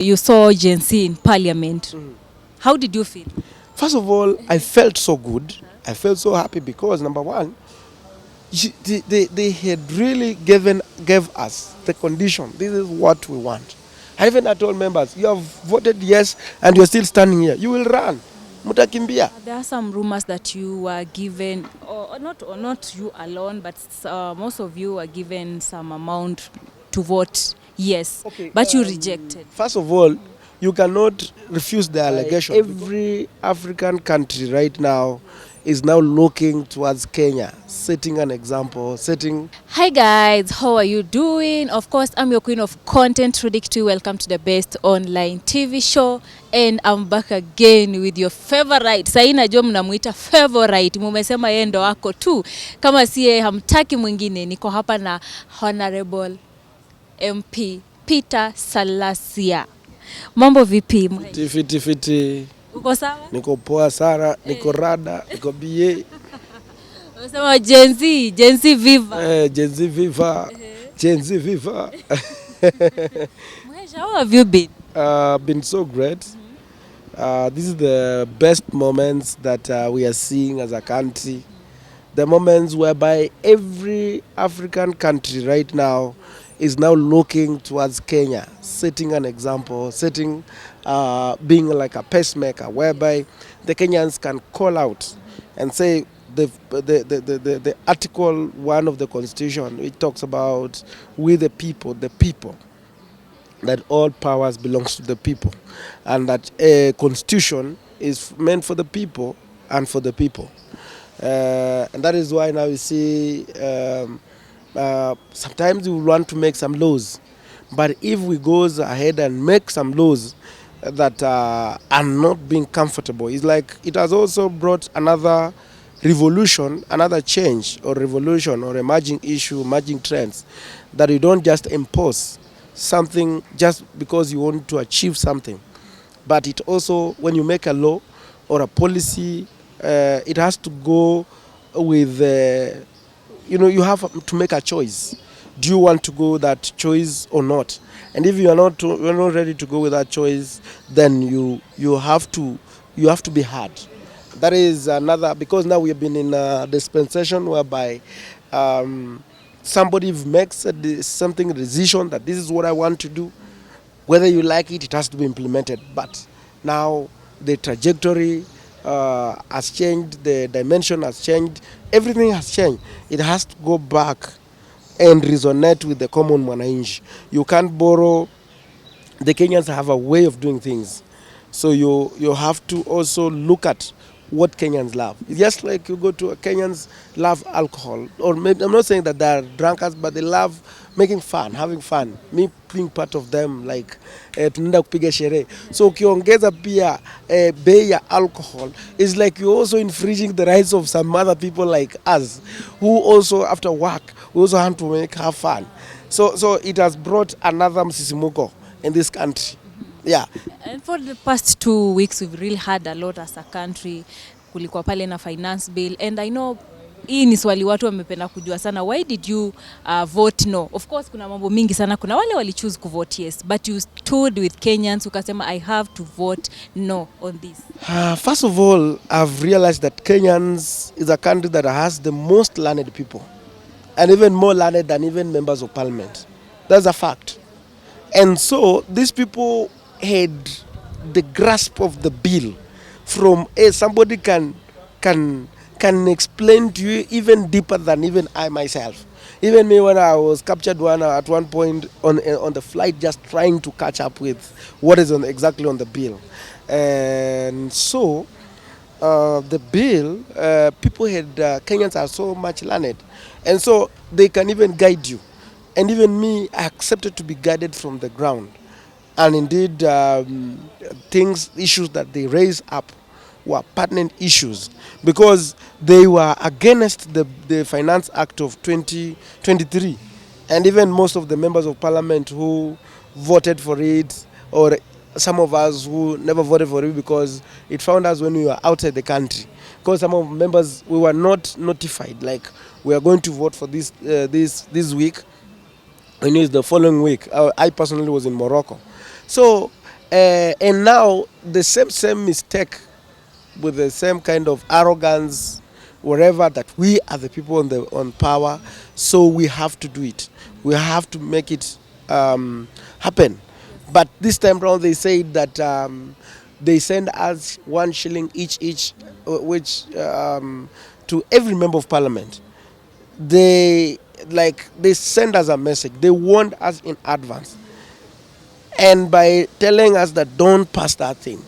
You saw Gen Z in parliament. How did you feel? First of all, I felt so good. I felt so happy because number one, they had really gave us the condition. This is what we want. I even I told members, you have voted yes and you're still standing here. You will run. Mutakimbia. There are some rumors that you were given, or not you alone, but most of you were given some amount to vote yes, Okay. but you rejected. First of all, you cannot refuse the allegation. Every African country right now is now looking towards Kenya, setting an example, setting. Hi guys, how are you doing? Of course, I'm your queen of content, Rudic2. Welcome to the best online TV show, and I'm back again with your favorite. Sasa najua mnamuita favorite, mumesema yeye ndo wako tu. Kama siye hamtaki mwingine, niko hapa na Honorable MP Peter Salasya. Mambo vipi? Fiti. Uko sawa? Niko poa sana, niko rada, niko BA. Unasema Gen Z viva. Gen Z viva. Gen Z viva. Mhesha, how have you been? Been so great. This is the best moments that we are seeing as a country. The moments whereby every African country right now is now looking towards Kenya, setting an example, being like a pacemaker, whereby the Kenyans can call out and say the Article 1 of the Constitution, which talks about we the people, that all powers belongs to the people, and that a constitution is meant for the people and for the people. And that is why now you see sometimes we want to make some laws, but if we goes ahead and make some laws that are not being comfortable, it's like it has also brought another revolution, another change or revolution or emerging issue, emerging trends, that you don't just impose something just because you want to achieve something, but it also, when you make a law or a policy, it has to go with you have to make a choice. Do you want to go that choice or not? And if you're not ready to go with that choice, then you have to be hard. That is another, because now we have been in a dispensation whereby somebody makes a decision that this is what I want to do. Whether you like it, it has to be implemented. But now the trajectory has changed, the dimension has changed, everything has changed. It has to go back and resonate with the common mwananchi. You can't borrow. The Kenyans have a way of doing things, so you have to also look at what Kenyans love. It's just like you go to Kenyans love alcohol, or maybe, I'm not saying that they are drunkards, but they love making fun, having fun. Me being part of them, like tunaenda kupiga sherehe. So ukiongeza pia bei ya alcohol, is like you also infringing the rights of some other people like us, who also after work we also have to have fun. So it has brought another msisimuko in this country. Yeah. And for the past 2 weeks, we've really had a lot as a country. Kulikuwa pale na finance bill. And I know, hii ni swali watu wamependa kujua sana. Why did you vote no? Of course, kuna mambo mingi sana. Kuna wale wali choose ku vote yes. But you stood with Kenyans ukasema, I have to vote no on this. First of all, I've realized that Kenyans is a country that has the most learned people. And even more learned than even members of parliament. That's a fact. And so these people had the grasp of the bill from somebody can explain to you even deeper than even I myself. Even me, when I was captured at one point on the flight, just trying to catch up with what is exactly on the bill. And so the bill, people had, Kenyans are so much learned, and so they can even guide you. And even me, I accepted to be guided from the ground. And indeed, issues that they raised up were pertinent issues, because they were against the Finance Act of 2023. And even most of the members of parliament who voted for it, or some of us who never voted for it because it found us when we were outside the country. Because some of members, we were not notified, like we are going to vote for this week, and it's the following week. I personally was in Morocco. So And now the same mistake with the same kind of arrogance, wherever, that we are the people on power, so we have to do it. We have to make it happen. But this time round, they say that they send us 1 shilling each, which to every member of parliament. They they send us a message. They warned us in advance, and by telling us that don't pass that thing.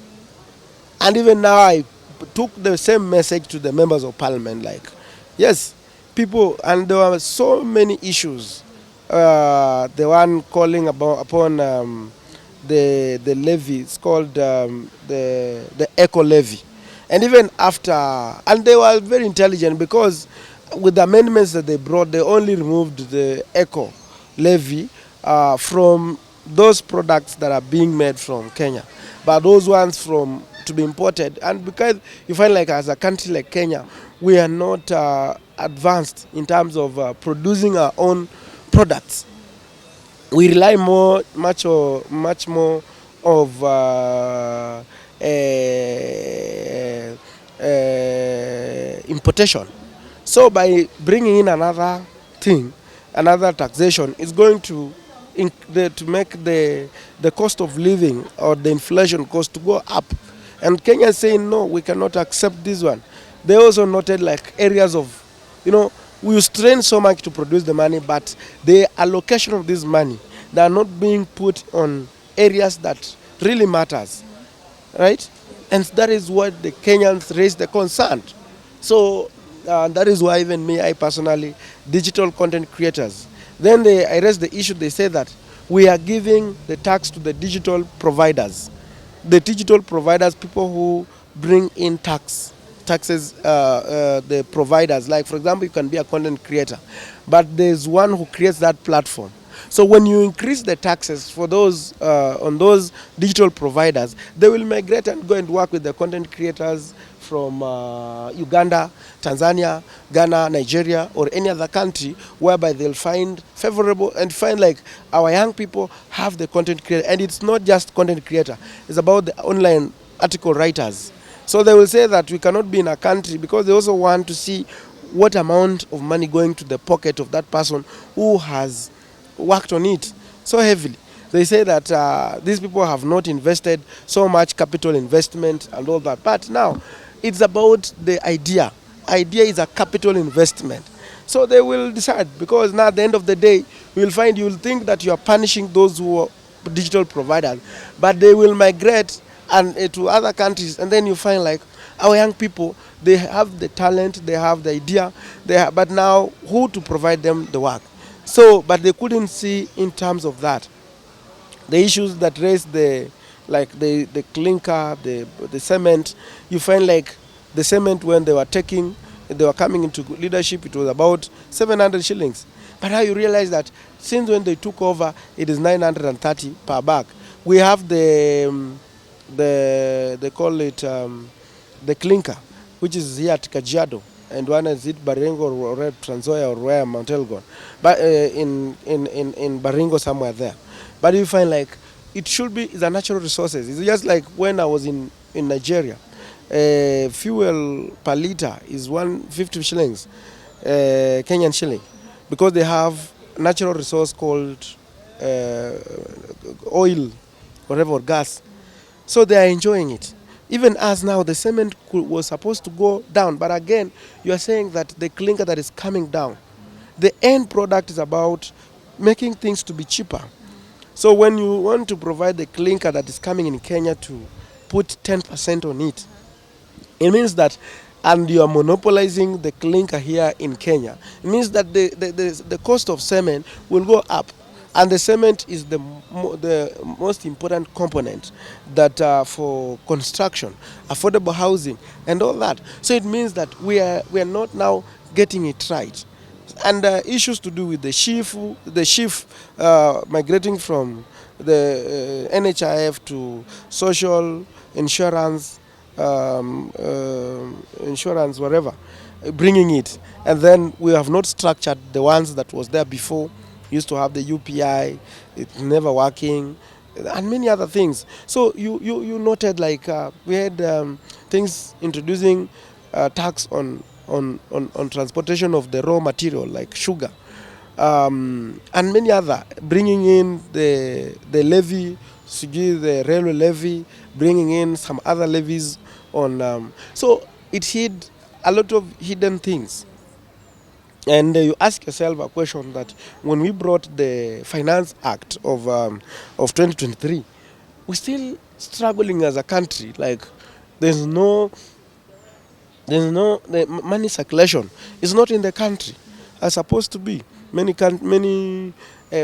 And even now, I took the same message to the members of parliament. Like, yes, people, and there were so many issues. The one calling upon the levy, it's called the eco levy, and even after, and they were very intelligent, because with the amendments that they brought, they only removed the eco levy from those products that are being made from Kenya, but those ones from to be imported. And because you find, like, as a country like Kenya, we are not advanced in terms of producing our own products. We rely much more of importation. So by bringing in another thing, another taxation, is going to to make the cost of living, or the inflation cost, to go up. And Kenya is saying no, we cannot accept this one. They also noted, like, areas of, we strain so much to produce the money, but the allocation of this money, they are not being put on areas that really matters, right? And that is what the Kenyans raised the concern. So that is why, even me, I personally, digital content creators, then I raised the issue. They say that we are giving the tax to the digital providers. The digital providers, people who bring in taxes, the providers. Like, for example, you can be a content creator, but there's one who creates that platform. So when you increase the taxes for those on those digital providers, they will migrate and go and work with the content creators from Uganda, Tanzania, Ghana, Nigeria, or any other country, whereby they'll find favorable and find, like, our young people have the content creator. And it's not just content creator, it's about the online article writers. So they will say that we cannot be in a country, because they also want to see what amount of money going to the pocket of that person who has worked on it so heavily. They say that these people have not invested so much capital investment and all that. But now it's about the idea. Idea is a capital investment. So they will decide, because now at the end of the day, you will think that you are punishing those who are digital providers, but they will migrate and to other countries, and then you find, like, our young people, they have the talent, they have the idea, but now who to provide them the work? So, but they couldn't see in terms of that the issues that raised the clinker, the cement. You find, like, the cement, when they were coming into leadership, it was about 700 shillings. But now you realize that since when they took over, it is 930 per bag. We have they call it the clinker, which is here at Kajiado, and one is it Baringo or Trans Nzoia or where Mount Elgon, but in Baringo somewhere there. But you find, like, it should be the natural resources. It's just like when I was in Nigeria, fuel per liter is 150 shillings, Kenyan shilling, because they have natural resource called oil, whatever, or gas. So they are enjoying it. Even as now, the cement was supposed to go down, but again, you are saying that the clinker that is coming down, the end product is about making things to be cheaper. So when you want to provide the clinker that is coming in Kenya to put 10% on it, it means that, and you are monopolizing the clinker here in Kenya, it means that the cost of cement will go up. And the cement is the most important component that for construction, affordable housing, and all that. So it means that we are not now getting it right. And issues to do with the shift migrating from the NHIF to social insurance, insurance, whatever, bringing it. And then we have not structured the ones that was there before. Used to have the UPI, it's never working. and many other things. So you noted like we had things introducing tax on transportation of the raw material like sugar, and many other, bringing in the levy, the railway levy, bringing in some other levies on. So it hid a lot of hidden things. And you ask yourself a question that when we brought the Finance Act of 2023, we're still struggling as a country. Like there's no the money circulation is not in the country as supposed to be. Many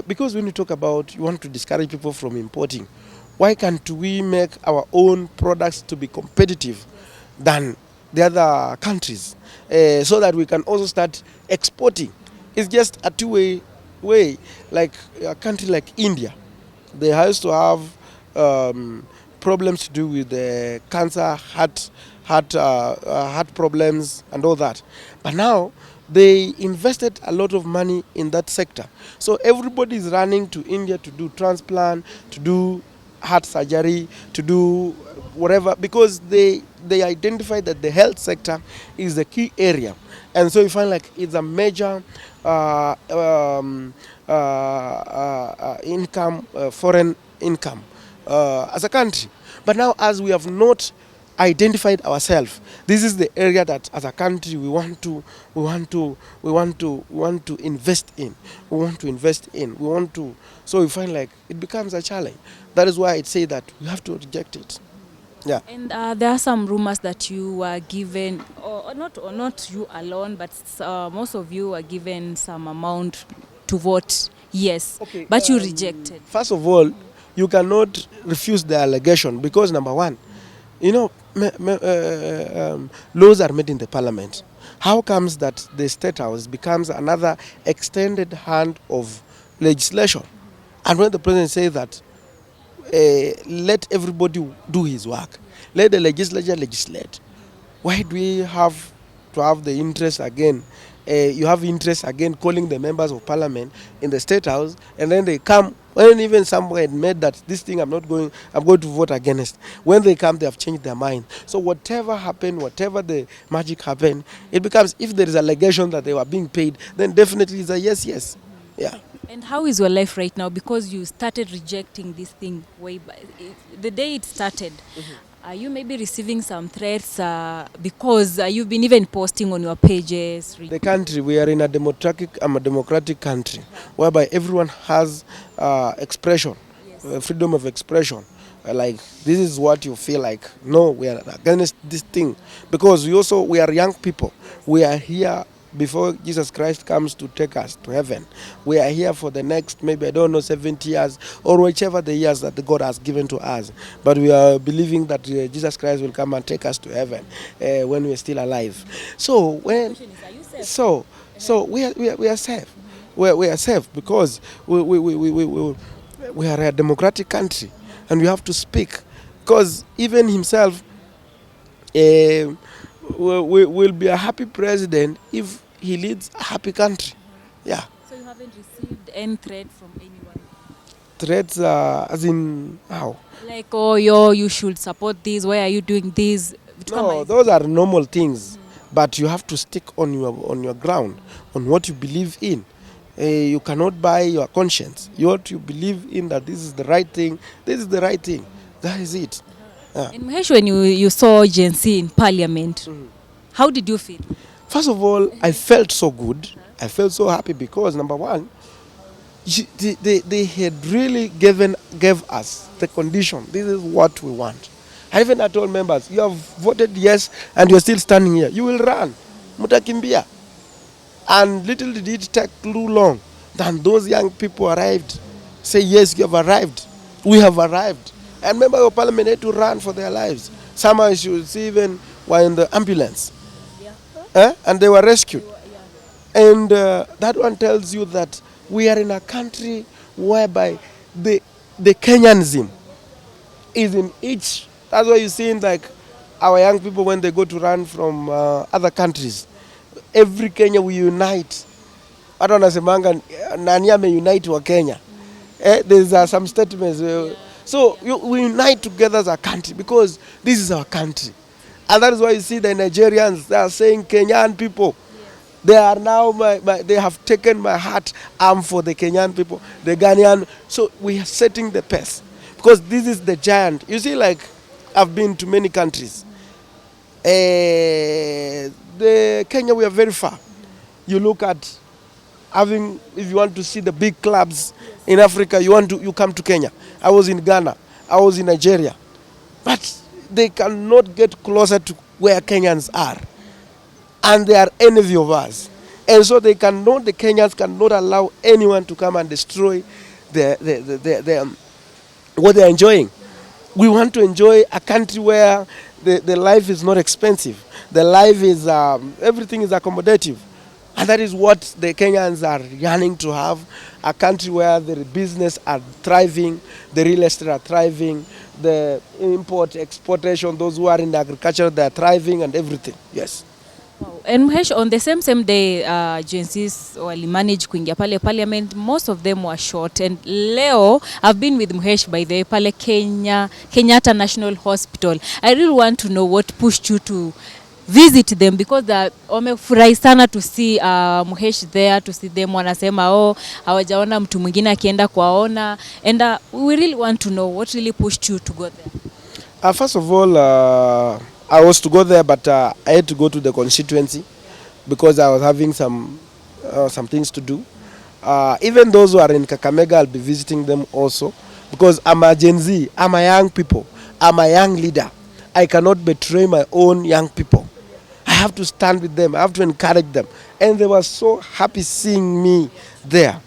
because when you talk about you want to discourage people from importing, why can't we make our own products to be competitive than the other countries, so that we can also start exporting? It's just a two-way. Like a country like India, they used to have problems to do with cancer, heart problems, and all that. But now they invested a lot of money in that sector. So everybody is running to India to do transplant, to do heart surgery, to do whatever, because they identify that the health sector is the key area. And so you find like it's a major income, foreign income as a country. But now, as we have not identified ourselves, this is the area that as a country we want to invest in. So we find like it becomes a challenge. That is why I'd say that we have to reject it. Yeah. And there are some rumors that you were given, or not you alone, but most of you were given some amount to vote yes, Okay, but you rejected. First of all, you cannot refuse the allegation because number one, you know, laws are made in the parliament. How comes that the state house becomes another extended hand of legislation? And when the president says that, let everybody do his work, let the legislature legislate, why do we have to have the interest again? You have interest again calling the members of parliament in the state house, and then they come when even someone had made that this thing I'm going to vote against. When they come, they have changed their mind. So whatever happened, whatever the magic happened, it becomes, if there is allegation that they were being paid, then definitely it's a yes. Yeah. And how is your life right now? Because you started rejecting this thing way back, the day it started. Are you maybe receiving some threats because you've been even posting on your pages? The country, we are in a democratic country whereby everyone has expression, freedom of expression. Like this is what you feel like. No, we are against this thing because we are young people. We are here before Jesus Christ comes to take us to heaven. We are here for the next, maybe, I don't know, 70 years or whichever the years that God has given to us. But we are believing that Jesus Christ will come and take us to heaven when we are still alive. So we are safe. We are safe because we are a democratic country, and we have to speak, because even himself will be a happy president if he leads a happy country. Yeah. So you haven't received any threat from anyone? Threats as in how? Like, oh, you should support this. Why are you doing this? No, those are normal things. But you have to stick on your ground, on what you believe in. You cannot buy your conscience. What you believe in, that this is the right thing, this is the right thing. That is it. And Mahesh, when you saw Gen Z in parliament, how did you feel? First of all, I felt so good. I felt so happy because, number one, they had really gave us the condition. This is what we want. I even told members, you have voted yes and you're still standing here. You will run. Mutakimbia. And little did it take too long. Then those young people arrived. Say, yes, you have arrived. We have arrived. And members of parliament had to run for their lives. Some, I should see, even were in the ambulance. And they were rescued. And that one tells you that we are in a country whereby the Kenyanism is in each. That's why you see like our young people, when they go to run from other countries, every Kenya we unite. Hata wanasemanga nani ameunite wa Kenya. There's some statements. So we unite together as a country because this is our country. And that is why you see the Nigerians, they are saying Kenyan people. They are now, they have taken my heart. I'm for the Kenyan people, the Ghanaian. So we are setting the pace because this is the giant. You see, like, I've been to many countries. The Kenya, we are very far. You look at having, if you want to see the big clubs in Africa, you come to Kenya. I was in Ghana, I was in Nigeria, but they cannot get closer to where Kenyans are, and they are envy of us, and so the Kenyans cannot allow anyone to come and destroy what they are enjoying. We want to enjoy a country where the life is not expensive. The life is, everything is accommodative. And that is what the Kenyans are yearning to have. A country where the business are thriving, the real estate are thriving, the import, exportation, those who are in agriculture, they are thriving and everything. Yes. Wow. And Mhesh, on the same day, agencies walimanage kuingia pale parliament, most of them were shot. And leo, I've been with Mhesh by the way, pale Kenyatta National Hospital. I really want to know what pushed you to visit them because wamefurahi sana to see Mhesh there, to see them wanasema hawajaona mtu mwingine akienda kwaona, and we really want to know what really pushed you to go there. First of all, I was to go there, but I had to go to the constituency because I was having some things to do. Even those who are in Kakamega, I'll be visiting them also because I'm a Gen Z, I'm a young people, I'm a young leader. I cannot betray my own young people. I have to stand with them, I have to encourage them. And they were so happy seeing me there.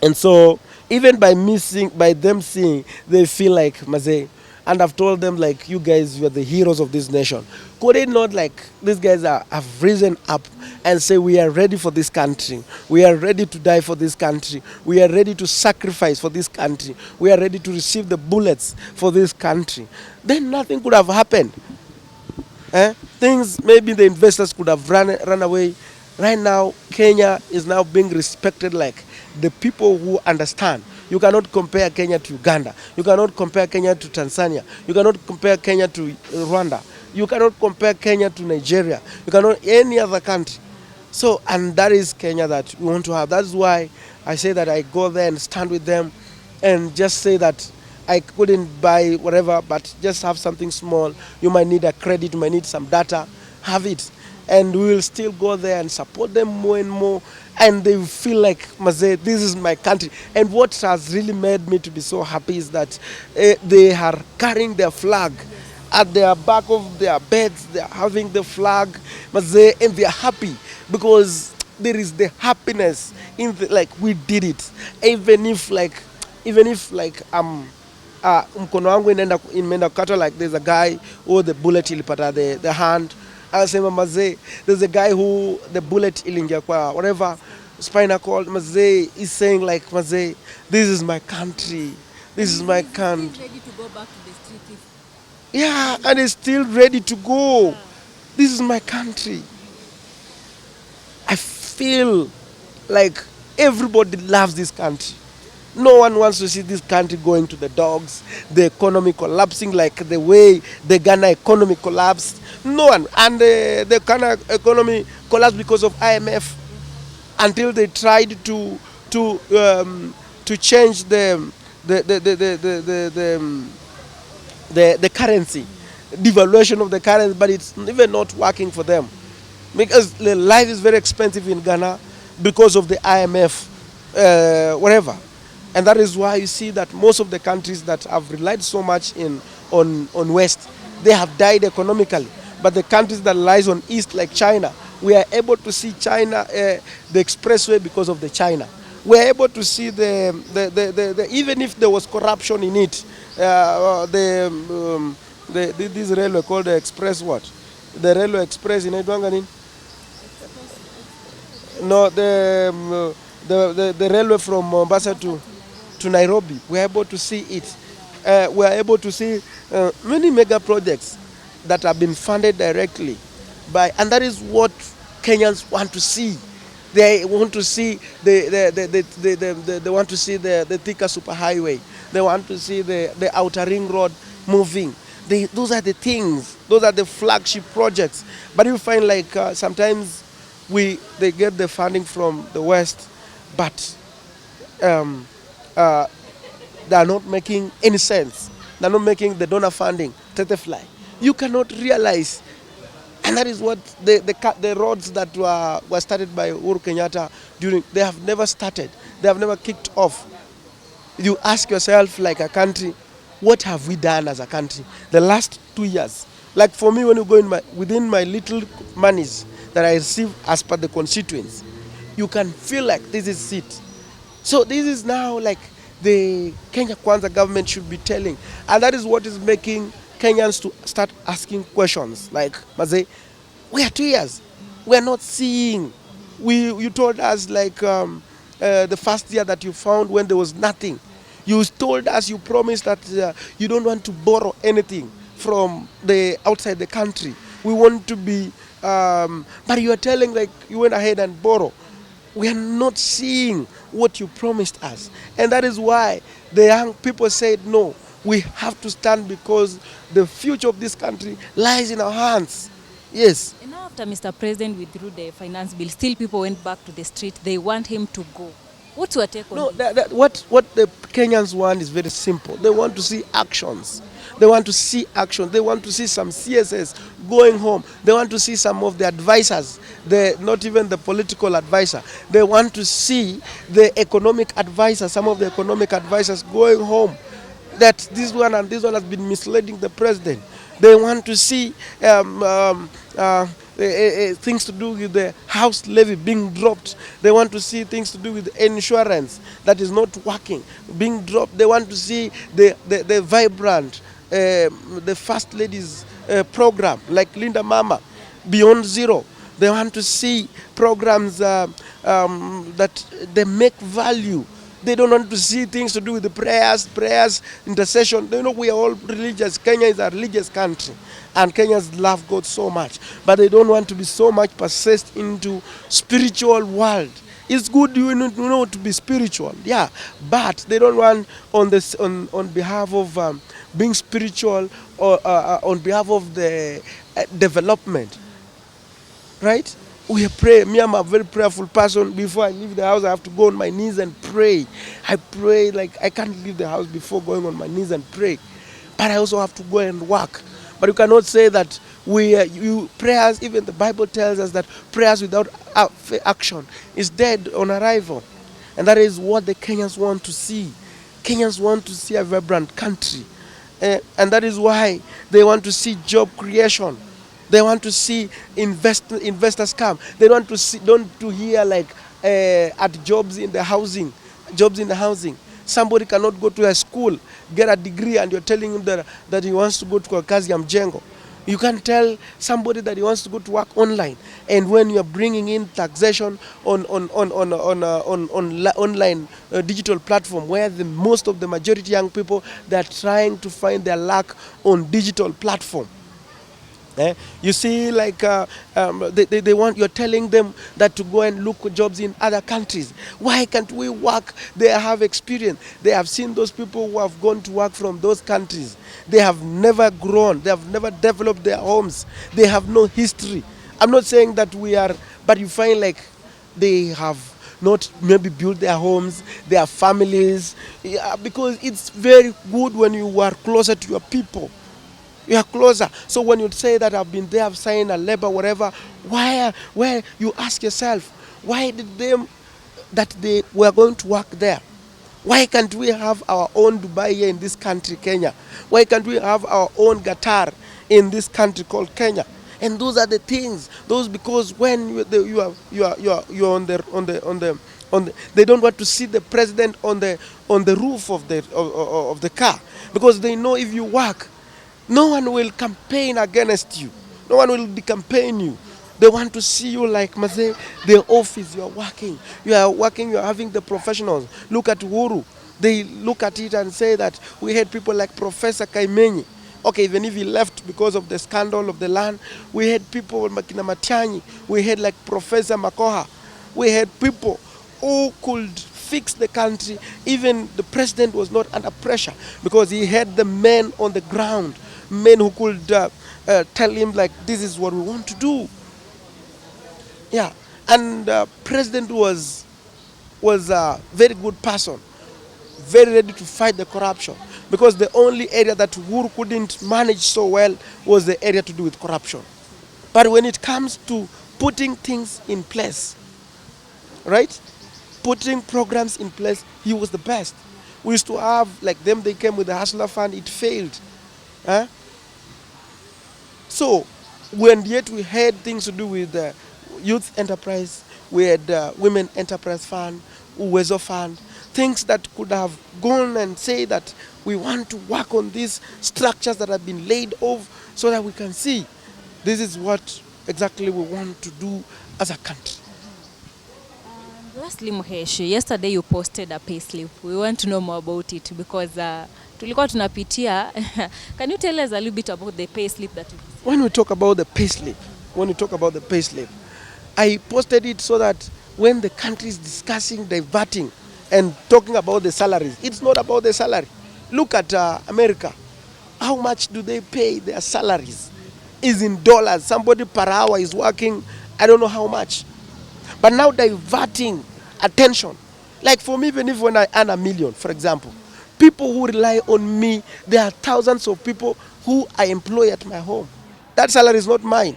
And so even by them seeing, they feel like Mazee. And I've told them, like, you guys, you are the heroes of this nation. Could it not, like, these guys have risen up and say, we are ready for this country. We are ready to die for this country. We are ready to sacrifice for this country. We are ready to receive the bullets for this country. Then nothing could have happened. Things, maybe the investors could have run away. Right now, Kenya is now being respected like the people who understand. You cannot compare Kenya to Uganda. You cannot compare Kenya to Tanzania. You cannot compare Kenya to Rwanda. You cannot compare Kenya to Nigeria. You cannot any other country. So, and that is Kenya that we want to have. That's why I say that I go there and stand with them and just say that I couldn't buy whatever, but just have something small. You might need a credit, you might need some data, have it. And we will still go there and support them more and more. And they feel like, Mazee, this is my country. And what has really made me to be so happy is that they are carrying their flag at the back of their beds. They are having the flag, Mazee, and they are happy because there is the happiness in like we did it. Even if mkono wangu imeenda kukata, like there's a guy who the bullet ilipata the hand. Anasema Mazee, there's a guy who the bullet ilingia kwa whatever spinal cord. Mazee is saying like, Mazee, this is my country. This is my country. He's ready to go back to the street. Yeah, and he's still ready to go. This is my country. I feel like everybody loves this country. No one wants to see this country going to the dogs, the economy collapsing like the way the Ghana economy collapsed. No one. And the Ghana economy collapsed because of IMF until they tried to change the currency, devaluation of the currency, but it's even not working for them because the life is very expensive in Ghana because of the IMF, whatever. And that is why you see that most of the countries that have relied so much on West, they have died economically. But the countries that lies on East, like China, we are able to see China, the expressway because of the China. We are able to see the even if there was corruption in it, this railway called the express what? The railway express in Edwanganin? No, the railway from Mombasa to Nairobi. We are able to see it. We are able to see many mega projects that have been funded directly by, and that is what Kenyans want to see. They want to see they want to see the Thika superhighway. They want to see the outer ring road moving. Those are the things. Those are the flagship projects. But you find like sometimes they get the funding from the West, but um, uh, they are not making any sense. They're not making the donor funding fly. You cannot realize, and that is what the roads that were started by Uhuru Kenyatta they have never started. They have never kicked off. You ask yourself, like a country, what have we done as a country the last 2 years? Like for me, when you go within my little monies that I receive as per the constituents, you can feel like this is it. So this is now like the Kenya Kwanza government should be telling, and that is what is making Kenyans to start asking questions like, Maze, we are 2 years, we are not seeing. You told us like the first year that you found when there was nothing. You told us, you promised that you don't want to borrow anything from the outside the country. We want to be, but you are telling like you went ahead and borrow. We are not seeing what you promised us. And that is why the young people said, no, we have to stand because the future of this country lies in our hands. Yes. And now after Mr. President withdrew the finance bill, still people went back to the street. They want him to go. What's your take on No, this? what the Kenyans want is very simple. They want to see actions. They want to see action. They want to see some CSS going home. They want to see some of the advisors, not even the political advisor. They want to see the economic advisor, some of the economic advisors going home. That this one and this one has been misleading the president. They want to see things to do with the house levy being dropped. They want to see things to do with insurance that is not working being dropped. They want to see the vibrant, the first ladies program like Linda Mama, Beyond Zero. They want to see programs that they make value. They don't want to see things to do with the prayers, intercession. They know we are all religious. Kenya is a religious country, and Kenyans love God so much. But they don't want to be so much possessed into spiritual world. It's good you know to be spiritual, yeah, but they don't want on behalf of being spiritual or on behalf of the development, right? We pray. Me, I'm a very prayerful person. Before I leave the house, I have to go on my knees and pray. I pray like I can't leave the house before going on my knees and pray. But I also have to go and work. But you cannot say that prayers. Even the Bible tells us that prayers without action is dead on arrival, and that is what the Kenyans want to see. Kenyans want to see a vibrant country, and that is why they want to see job creation. They want to see investors come. They don't to hear like at jobs in the housing. Somebody cannot go to a school, get a degree, and you're telling him that he wants to go to kazi ya mjengo. You can tell somebody that he wants to go to work online, and when you're bringing in taxation on online digital platform, where most of the majority young people, they're trying to find their luck on digital platform. You see, like they want, you're telling them that to go and look for jobs in other countries. Why can't we work? They have experience. They have seen those people who have gone to work from those countries. They have never grown. They have never developed their homes. They have no history. I'm not saying that we are, but you find like they have not maybe built their homes, their families, because it's very good when you are closer to your people. You are closer. So when you say that I've been there, I've signed a labor, whatever, where you ask yourself, why did they were going to work there? Why can't we have our own Dubai here in this country, Kenya? Why can't we have our own Qatar in this country called Kenya? And those are the things. Those, because when you are on the they don't want to see the president on the roof of the car, because they know if you work, no one will campaign against you. No one will campaign you. They want to see you like Maze, the office, you are working, you are having the professionals. Look at Uhuru. They look at it and say that we had people like Professor Kaimenyi. Okay, even if he left because of the scandal of the land, we had people like Matiang'i. We had like Professor Makoha. We had people who could fix the country, even the president was not under pressure because he had the men on the ground, men who could tell him like, this is what we want to do. Yeah, and president was a very good person, very ready to fight the corruption, because the only area that Uhuru couldn't manage so well was the area to do with corruption. But when it comes to putting things in place, right? Putting programs in place, he was the best. We used to have, like them, they came with the Hustler Fund, it failed. Huh? So, when yet we had things to do with youth enterprise, we had women enterprise fund, Uwezo fund, things that could have gone and say that we want to work on these structures that have been laid off so that we can see this is what exactly we want to do as a country. Lastly, Muheshi, yesterday you posted a payslip. We want to know more about it because tulikuwa tunapitia. Can you tell us a little bit about the payslip that you received? When we talk about the payslip, I posted it so that when the country is discussing diverting and talking about the salaries, it's not about the salary. Look at America. How much do they pay their salaries? Is in dollars. Somebody per hour is working, I don't know how much. But now diverting attention. Like for me, even if when I earn $1 million, for example, people who rely on me, there are thousands of people who I employ at my home. That salary is not mine.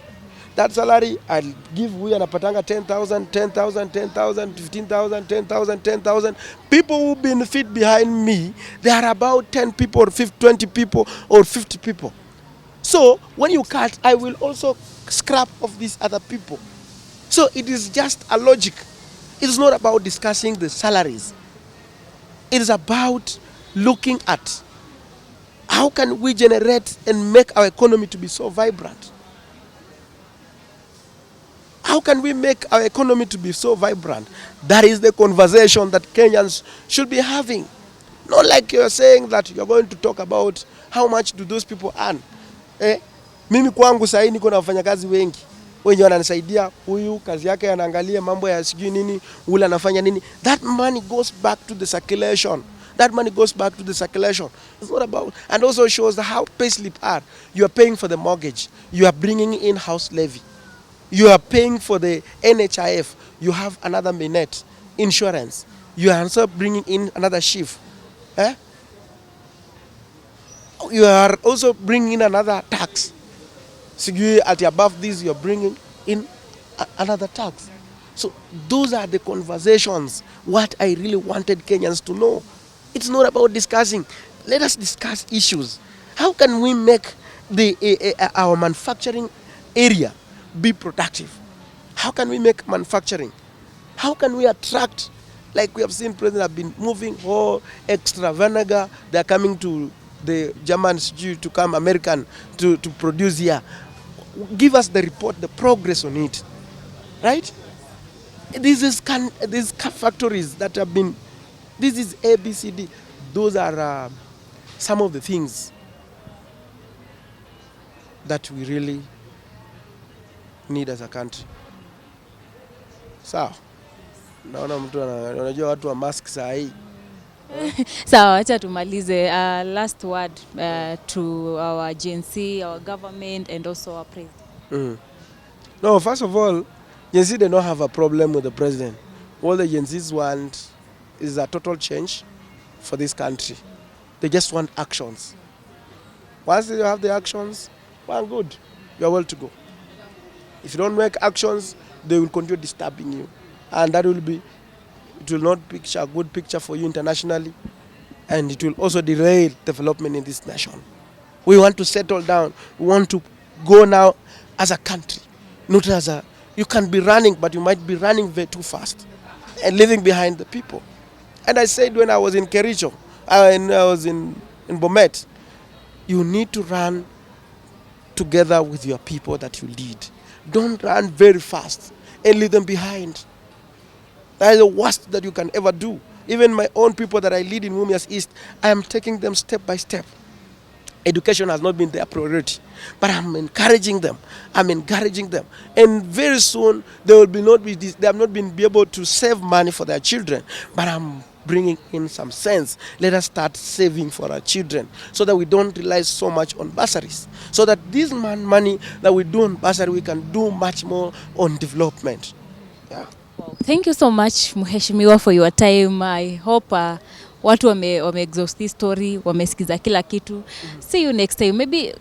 That salary, I'll give, we anapatanga 10,000, 10,000, 10,000, 15,000, 10,000, 10,000. People who benefit behind me, there are about 10 people or 20 people or 50 people. So when you cut, I will also scrap off these other people. So it is just a logic. It is not about discussing the salaries. It is about looking at how can we generate and make our economy to be so vibrant. How can we make our economy to be so vibrant? That is the conversation that Kenyans should be having. Not like you're saying that you're going to talk about how much do those people earn. Mimi kwangu sahi niko na wafanyakazi wengi. Wenye wananisaidia, huyu kazi yake anaangalia mambo ya sijui nini, ule anafanya nini. That money goes back to the circulation. That money goes back to the circulation. It's not about, and also shows how payslip are. You are paying for the mortgage. You are bringing in house levy. You are paying for the NHIF. You have another Minet insurance. You are also bringing in another shift. You are also bringing in another tax. So at above this, you are bringing in another tax. So those are the conversations, what I really wanted Kenyans to know. It's not about discussing. Let us discuss issues. How can we make our manufacturing area be productive? How can we make manufacturing? How can we attract, like we have seen president have been moving extra vinegar, they are coming to the Germans to come American to produce here. Give us the report, the progress on it, right? These factories that have been, this is ABCD. Those are some of the things that we really need as a country. Sawa. Naona mtu unajua watu wa mask saa hii. Sawa, acha tumalize. Last word to our agency, our government, and also our president. No, first of all, Gen Z, they don't have a problem with the president. All the Gen Zs want is a total change for this country. They just want actions. Once you have the actions, well, good. You are well to go. If you don't make actions, they will continue disturbing you. And that will be, it will not picture a good picture for you internationally. And it will also derail development in this nation. We want to settle down. We want to go now as a country. Not as a, you can be running, but you might be running very too fast and leaving behind the people. And I said when I was in Kericho, and I was in Bomet, you need to run together with your people that you lead. Don't run very fast and leave them behind. That is the worst that you can ever do. Even my own people that I lead in Mumias East, I am taking them step by step. education has not been their priority. But I'm encouraging them. And very soon they will they have not been be able to save money for their children. But I'm bringing in some sense. Let us start saving for our children so that we don't rely so much on bursaries. So that this money that we do on bursary, we can do much more on development. Yeah. Wow. Thank you so much Mheshimiwa for your time. I hope watu wame exhaust this story, wamesikiza kila kitu. See you next time. Maybe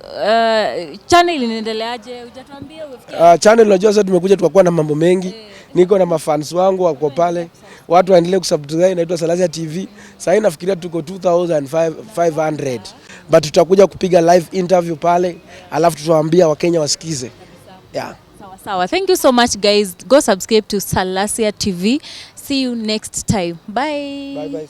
channel inaendeleaje? Hujatuambia umefikia. Channel unajua sasa tumekuja tukakuwa na mambo mengi. Niko na mafans wangu wako pale. Watu waendelee kusubscribe, inaitwa Salasya TV. Sasa nafikiria tuko 2500. But tutakuja kupiga live interview pale, alafu tutawaambia Wakenya wasikize. Yeah. Sawa. Thank you so much guys. Go subscribe to Salasya TV. See you next time. Bye. Bye.